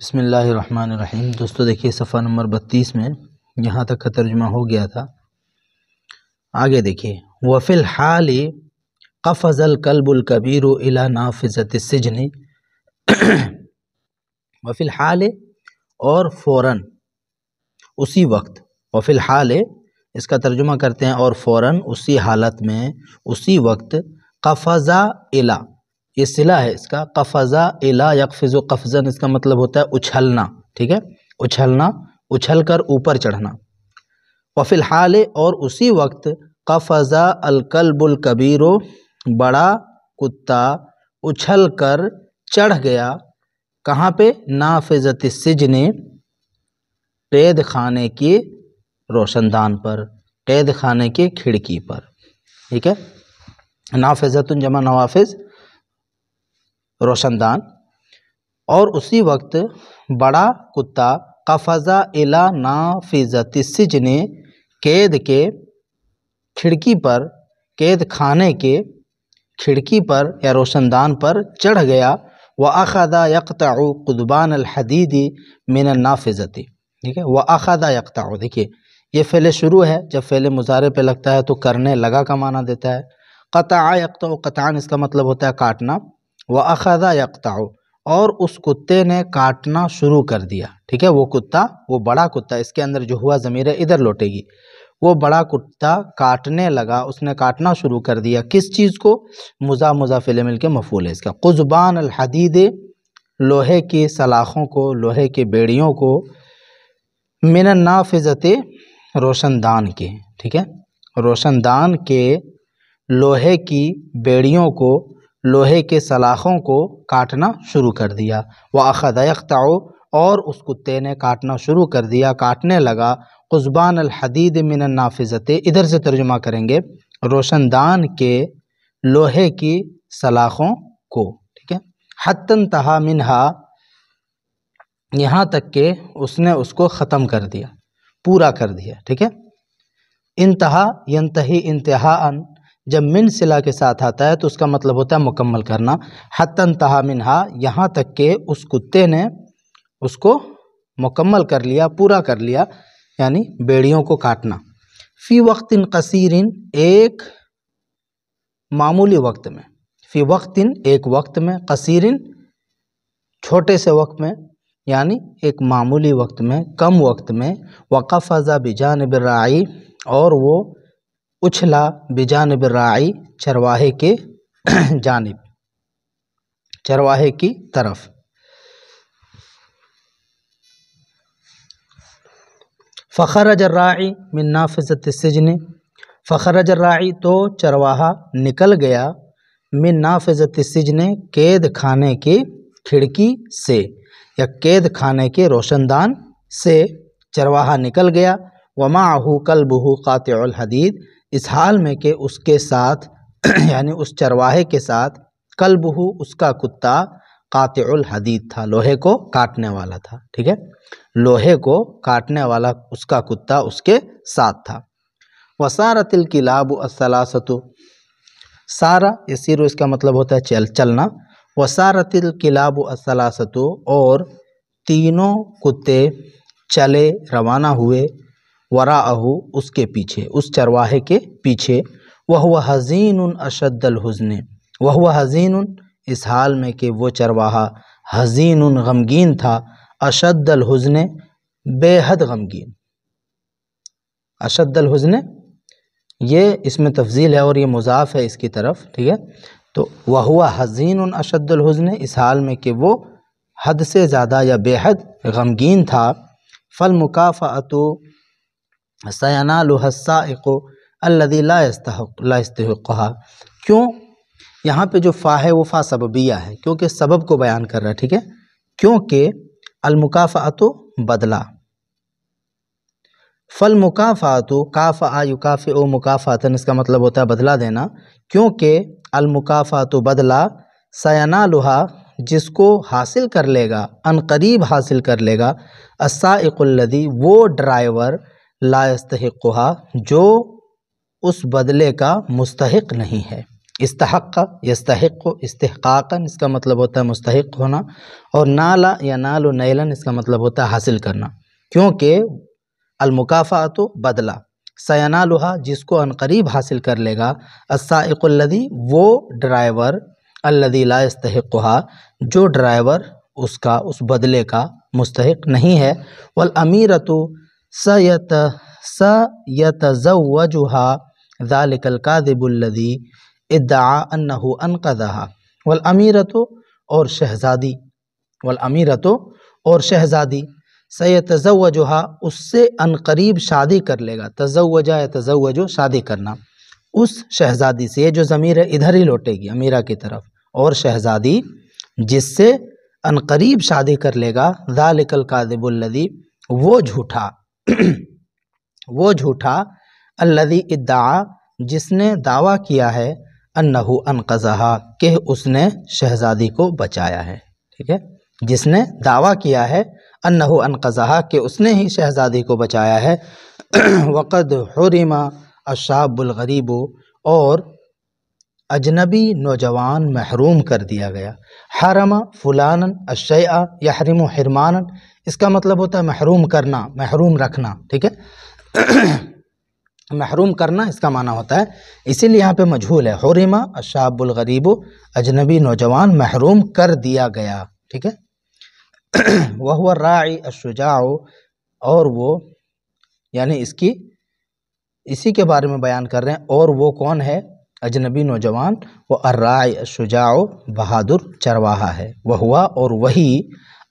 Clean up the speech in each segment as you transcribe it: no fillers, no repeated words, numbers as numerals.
بسم اللہ الرحمن الرحیم۔ دوستو دیکھیے صفحہ نمبر 32 میں یہاں تک کا ترجمہ ہو گیا تھا۔ آگے دیکھیے وفی الحال قفز الکلب الکبیر الی نافذۃ السجن۔ وفی الحال اور فوراً، اسی وقت، وفی الحال اس کا ترجمہ کرتے ہیں اور فوراً، اسی حالت میں، اسی وقت، قفز الی، یہ صلہ ہے اس کا، قفز الی یقفز قفزا، اس کا مطلب ہوتا ہے اچھلنا، ٹھیک ہے، اچھلنا، اچھل کر اوپر چڑھنا۔ وفی الحال اور اسی وقت، قفز الکلب الکبیر، بڑا کتا اچھل کر چڑھ گیا، کہاں پہ؟ نافذۃ السجن، قید خانے کی روشن دان پر، قید خانے کی کھڑکی پر، ٹھیک ہے، نافذۃ جمع نوافذ، روشن دان۔ اور اسی وقت بڑا کتا قفز الی نافذۃ السجن، قید کے کھڑکی پر، قید خانے کے کھڑکی پر یا روشن دان پر چڑھ گیا۔ وَأَخَذَ يَقْطَعُ قُضْبَانَ الْحَدِيدِ مِنَ النَّافِذَةِ، ٹھیک ہے، وَأَخَذَ يَقْطَعُ، دیکھیے یہ فعل شروع ہے، جب فعل مضارع پہ لگتا ہے تو کرنے لگا کا معنی دیتا ہے۔ قطع یقطع، قطعاً اس کا مطلب ہوتا ہے کاٹنا۔ وَأَخَذَ يَقْطَعُ، اور اس کتے نے کاٹنا شروع کر دیا، ٹھیک ہے، وہ کتا، وہ بڑا کتا، اس کے اندر جو ہوا ضمیر ادھر لوٹے گی، وہ بڑا کتا کاٹنے لگا، اس نے کاٹنا شروع کر دیا، کس چیز کو؟ مضاف الیہ مل کے مفعول ہے اس کا، قضبان الحدید، لوہے کی سلاخوں کو، لوہے کے بیڑیوں کو، من النافذۃ، روشن دان کے، ٹھیک ہے، روشن دان کے لوہے کی بیڑیوں کو، لوہے کے سلاخوں کو کاٹنا شروع کر دیا۔ وَأَخَذَ يَقْطَعُ، اور اس کتے نے کاٹنا شروع کر دیا، کاٹنے لگا، قضبان الحدید من النافذۃ، ادھر سے ترجمہ کریں گے روشن دان کے لوہے کی سلاخوں کو، ٹھیک ہے، حتی انتہا منہا، یہاں تک کہ اس نے اس کو ختم کر دیا، پورا کر دیا، ٹھیک ہے۔ انتہا ینتہی انتہاءً، جب من صلہ کے ساتھ آتا ہے تو اس کا مطلب ہوتا ہے مکمل کرنا۔ حتی انتہا منہا، یہاں تک کہ اس کتے نے اس کو مکمل کر لیا، پورا کر لیا، یعنی بیڑیوں کو کاٹنا۔ فی وقت قصیر، ایک معمولی وقت میں، فی وقت، ایک وقت میں، قصیر، چھوٹے سے وقت میں، یعنی ایک معمولی وقت میں، کم وقت میں۔ وقفز بجانب الراعی، اور وہ اچھلا، بجانب الراعی، چرواہے کے جانب، چرواہے کی طرف۔ فخرج الراعی من نافذۃ السجن، فخرج الراعی، تو چرواہا نکل گیا، من نافذۃ السجن، قید خانے کی کھڑکی سے، یا قید خانے کے روشن دان سے چرواہا نکل گیا۔ ومعہ کلبہ قاطع الحدید، اس حال میں کہ اس کے ساتھ یعنی اس چرواہے کے ساتھ، کلبہ، اس کا کتا، قاطع الحدید تھا، لوہے کو کاٹنے والا تھا، ٹھیک ہے، لوہے کو کاٹنے والا اس کا کتا اس کے ساتھ تھا۔ وسارت الکلاب الثلاثۃ، سارا یسیر، اس کا مطلب ہوتا ہے چلنا۔ وسارت الکلاب الثلاثۃ، اور تینوں کتے چلے، روانہ ہوئے، وراءہ، اس کے پیچھے، اس چرواہے کے پیچھے۔ وہو حزین اشد الحزن، وہو حزین، اس حال میں کہ وہ چرواہا حزین، غمگین تھا، اشد الحزن، بے حد غمگین۔ اشد الحزن، یہ اس میں تفضیل ہے اور یہ مضاف ہے اس کی طرف، ٹھیک ہے، تو وہو حزین اشد الحزن، اس حال میں کہ وہ حد سے زیادہ یا بے حد غمگین تھا۔ فالمکافأۃ سینالها السائق الذی لا یستحقها، کیوں؟ یہاں پہ جو فا ہے وہ فا سببیہ ہے، کیونکہ سبب کو بیان کر رہا ہے، ٹھیک ہے، کیونکہ المکافأۃ، بدلہ، فالمکافأۃ، کافأ یکافئ مکافأۃ، اس کا مطلب ہوتا ہے بدلہ دینا، کیونکہ المکافأۃ، بدلہ، سینالها، جس کو حاصل کر لے گا، ان قریب حاصل کر لے گا، السائق الذی، وہ ڈرائیور، لا یستحقها، جو اس بدلے کا مستحق نہیں ہے، استحق یستحق استحقاقا اس کا مطلب ہوتا ہے مستحق ہونا، اور نالا ینال نیلن اس کا مطلب ہوتا ہے حاصل کرنا، کیونکہ المکافات بدلہ، سینالھا جس کو عنقریب حاصل کر لے گا، السائق الذی وہ ڈرائیور، الذی لا یستحقھا جو ڈرائیور اس بدلے کا مستحق نہیں ہے، والامیرۃ سیتزوجھا ذلک الکاذب الذی ادعا انہ انقذھا، والامیرۃ اور شہزادی، والامیرۃ اور شہزادی، سیتزوجھا اس سے عنقریب شادی کر لے گا، تزوجا یتزوج شادی کرنا، اس شہزادی سے، یہ جو ضمیر ہے ادھر ہی لوٹے گی امیرہ کی طرف، اور شہزادی جس سے عنقریب شادی کر لے گا، ذالک الکاذب الذی وہ جھوٹا الذی ادعا جس نے دعویٰ کیا ہے، انہ انقذھا کہ اس نے شہزادی کو بچایا ہے، ٹھیک ہے، جس نے دعویٰ کیا ہے انہ انقذھا کہ اس نے ہی شہزادی کو بچایا ہے، وقد حرم الشاب الغریب اور اجنبی نوجوان محروم کر دیا گیا، حرم فلانا الشیء یحرم حرمانا اس کا مطلب ہوتا ہے محروم کرنا، محروم رکھنا، ٹھیک ہے، محروم کرنا اس کا معنی ہوتا ہے، اسی لیے یہاں پہ مجہول ہے، حرم الشاب الغریب اجنبی نوجوان محروم کر دیا گیا، ٹھیک ہے، وہو الراعی الشجاع اور وہ یعنی اسی کے بارے میں بیان کر رہے ہیں، اور وہ کون ہے اجنبی نوجوان، وہ الراعی الشجاع بہادر چرواہا ہے، وہوا اور وہی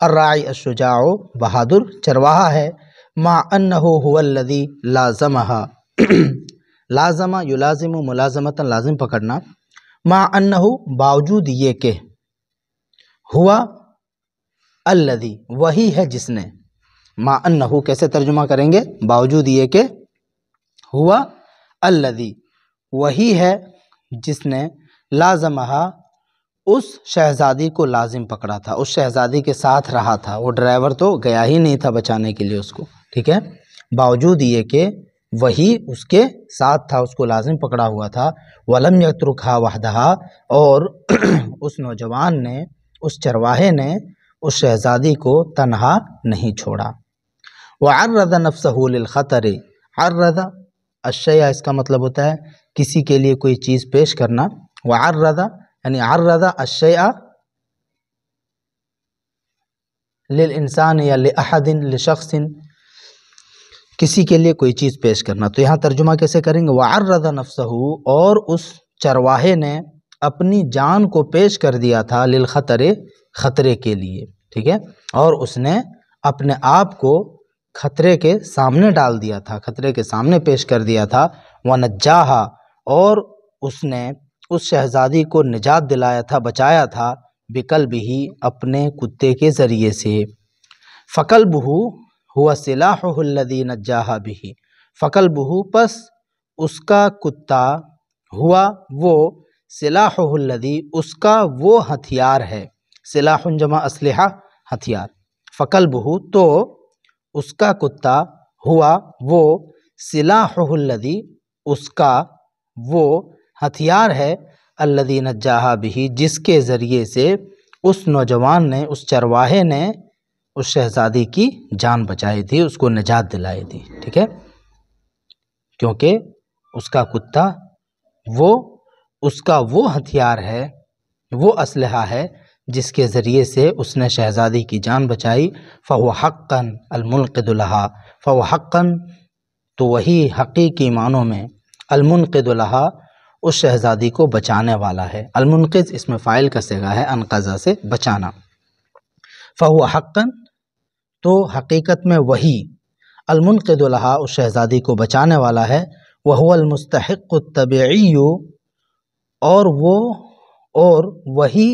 الراعی الشجاع بہادر چرواہا ہے، مع انہ هو الذی لازمھا لازم یلازم ملازمتا لازم پکڑنا، مع انہ باوجود یہ کہ، ہوا الذی وہی ہے جس نے، مع انہ کیسے ترجمہ کریں گے، باوجود یہ کہ، ہوا الذی وہی ہے جس نے، لازمھا اس شہزادی کو لازم پکڑا تھا، اس شہزادی کے ساتھ رہا تھا، وہ ڈرائیور تو گیا ہی نہیں تھا بچانے کے لیے اس کو، ٹھیک ہے، باوجود یہ کہ وہی اس کے ساتھ تھا، اس کو لازم پکڑا ہوا تھا، ولم یترکھا وحدھا اور اس نوجوان نے، اس چرواہے نے اس شہزادی کو تنہا نہیں چھوڑا، وعرض نفسہ للخطر، عرض الشیء اس کا مطلب ہوتا ہے کسی کے لیے کوئی چیز پیش کرنا، وعرض یعنی عرض الشیء للانسان یا لاحد لشخص کسی کے لیے کوئی چیز پیش کرنا، تو یہاں ترجمہ کیسے کریں گے، وعرض نفسہ اور اس چرواہے نے اپنی جان کو پیش کر دیا تھا، للخطر خطرے کے لیے، ٹھیک ہے، اور اس نے اپنے آپ کو خطرے کے سامنے ڈال دیا تھا، خطرے کے سامنے پیش کر دیا تھا، وَنَجَّاهَا اور اس نے اس شہزادی کو نجات دلایا تھا، بچایا تھا، بِقَلْبِهِ اپنے کتے کے ذریعے سے، فَقَلْبُهُ هُوَ سِلَاحُهُ الَّذِي نَجَّاهَا بِهِ فَقَلْبُهُ پس اس کا کتا، ہوا وہ، سلاحُهُ الَّذِي اس کا وہ ہتھیار ہے، سلاح جمع اسلحہ ہتھیار، فَقَلْبُهُ تو اس کا کتا، ہوا وہ، سلاحُهُ الَّذِي اس کا وہ ہتھیار ہے، الَّذِي نَجَّاهَا بِهِ جس کے ذریعے سے اس نوجوان نے، اس چرواہے نے اس شہزادی کی جان بچائی تھی، اس کو نجات دلائی تھی، ٹھیک ہے، کیونکہ اس کا کتا وہ، اس کا وہ ہتھیار ہے، وہ اسلحہ ہے جس کے ذریعے سے اس نے شہزادی کی جان بچائی، فَهُوَ حَقًّا الْمُنْقِذُ لَهَا فَهُوَ حَقًّا تو وہی حقیقی معنوں میں، المنقذ لها اس شہزادی کو بچانے والا ہے، المنقذ اس میں فاعل کا صیغہ ہے، انقذ سے بچانا، فَهُوَ حَقًّا تو حقیقت میں وہی، المنقذ لها اس شہزادی کو بچانے والا ہے، وَهُوَ الْمُسْتَحِقُّ الطَّبِعِيُّ اور وہی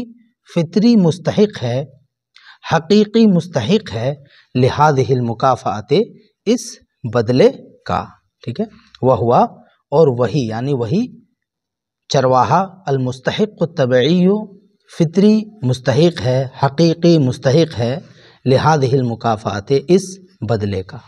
فطری مستحق ہے، حقیقی مستحق ہے، لِهَذِهِ الْمُكَافَأَةِ اس بدلے کا، ٹھیک ہے، وہوا اور وہی یعنی وہی چرواہا، المستحق الطبعی فطری مستحق ہے، حقیقی مستحق ہے، لِهَذِهِ الْمُكَافَأَةِ اس بدلے کا۔